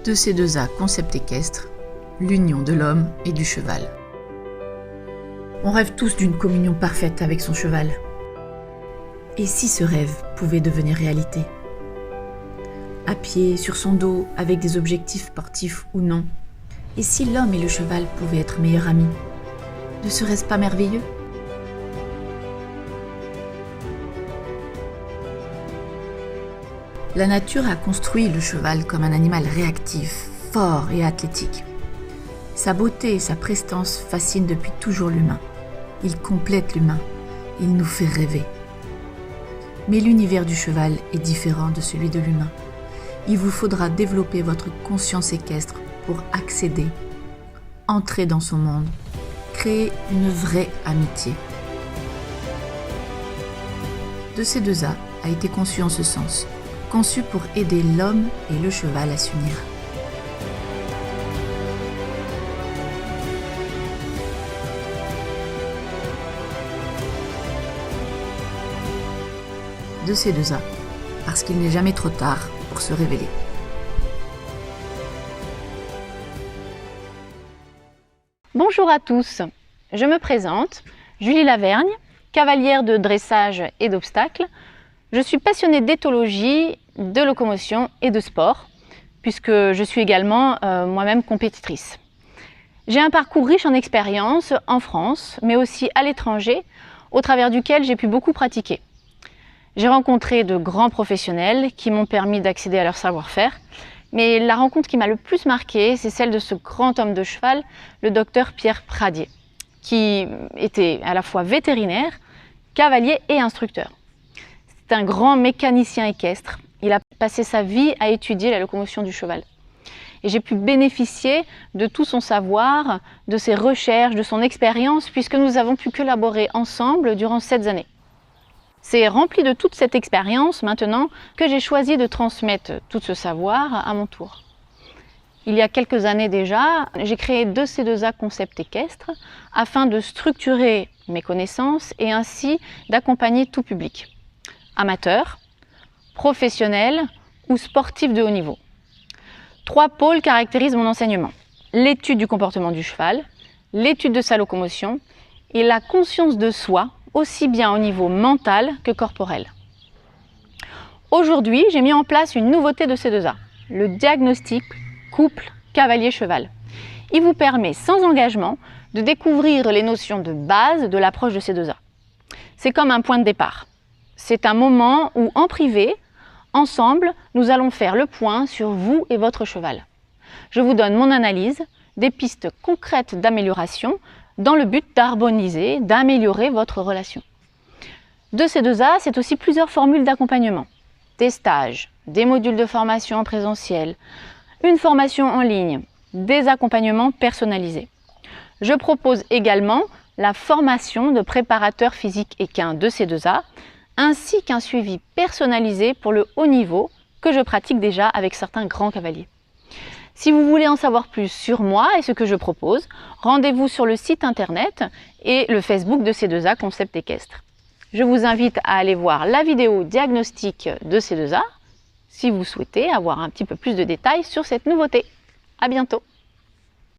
2C2A concept équestre, l'union de l'homme et du cheval. On rêve tous d'une communion parfaite avec son cheval. Et si ce rêve pouvait devenir réalité? À pied, sur son dos, avec des objectifs sportifs ou non? Et si l'homme et le cheval pouvaient être meilleurs amis? Ne serait-ce pas merveilleux? La nature a construit le cheval comme un animal réactif, fort et athlétique. Sa beauté et sa prestance fascinent depuis toujours l'humain. Il complète l'humain, il nous fait rêver. Mais l'univers du cheval est différent de celui de l'humain. Il vous faudra développer votre conscience équestre pour accéder, entrer dans son monde, créer une vraie amitié. 2C2A a été conçu en ce sens, conçu pour aider l'homme et le cheval à s'unir. 2C2A, parce qu'il n'est jamais trop tard pour se révéler. Bonjour à tous, je me présente, Julie Lavergne, cavalière de dressage et d'obstacles. Je suis passionnée d'éthologie, de locomotion et de sport, puisque je suis également moi-même compétitrice. J'ai un parcours riche en expériences en France, mais aussi à l'étranger, au travers duquel j'ai pu beaucoup pratiquer. J'ai rencontré de grands professionnels qui m'ont permis d'accéder à leur savoir-faire, mais la rencontre qui m'a le plus marquée, c'est celle de ce grand homme de cheval, le docteur Pierre Pradier, qui était à la fois vétérinaire, cavalier et instructeur. C'est un grand mécanicien équestre. Il a passé sa vie à étudier la locomotion du cheval. Et j'ai pu bénéficier de tout son savoir, de ses recherches, de son expérience, puisque nous avons pu collaborer ensemble durant 7 années. C'est rempli de toute cette expérience maintenant que j'ai choisi de transmettre tout ce savoir à mon tour. Il y a quelques années déjà, j'ai créé 2C2A concept équestre afin de structurer mes connaissances et ainsi d'accompagner tout public. Amateurs, professionnels ou sportifs de haut niveau. 3 pôles caractérisent mon enseignement. L'étude du comportement du cheval, l'étude de sa locomotion et la conscience de soi, aussi bien au niveau mental que corporel. Aujourd'hui, j'ai mis en place une nouveauté de C2A, le diagnostic couple cavalier-cheval. Il vous permet sans engagement de découvrir les notions de base de l'approche de C2A. C'est comme un point de départ. C'est un moment où, en privé, ensemble, nous allons faire le point sur vous et votre cheval. Je vous donne mon analyse, des pistes concrètes d'amélioration dans le but d'harmoniser, d'améliorer votre relation. 2C2A, c'est aussi plusieurs formules d'accompagnement. Des stages, des modules de formation en présentiel, une formation en ligne, des accompagnements personnalisés. Je propose également la formation de préparateur physique équin 2C2A, ainsi qu'un suivi personnalisé pour le haut niveau que je pratique déjà avec certains grands cavaliers. Si vous voulez en savoir plus sur moi et ce que je propose, rendez-vous sur le site internet et le Facebook de C2A Concept Équestre. Je vous invite à aller voir la vidéo diagnostic de C2A si vous souhaitez avoir un petit peu plus de détails sur cette nouveauté. À bientôt!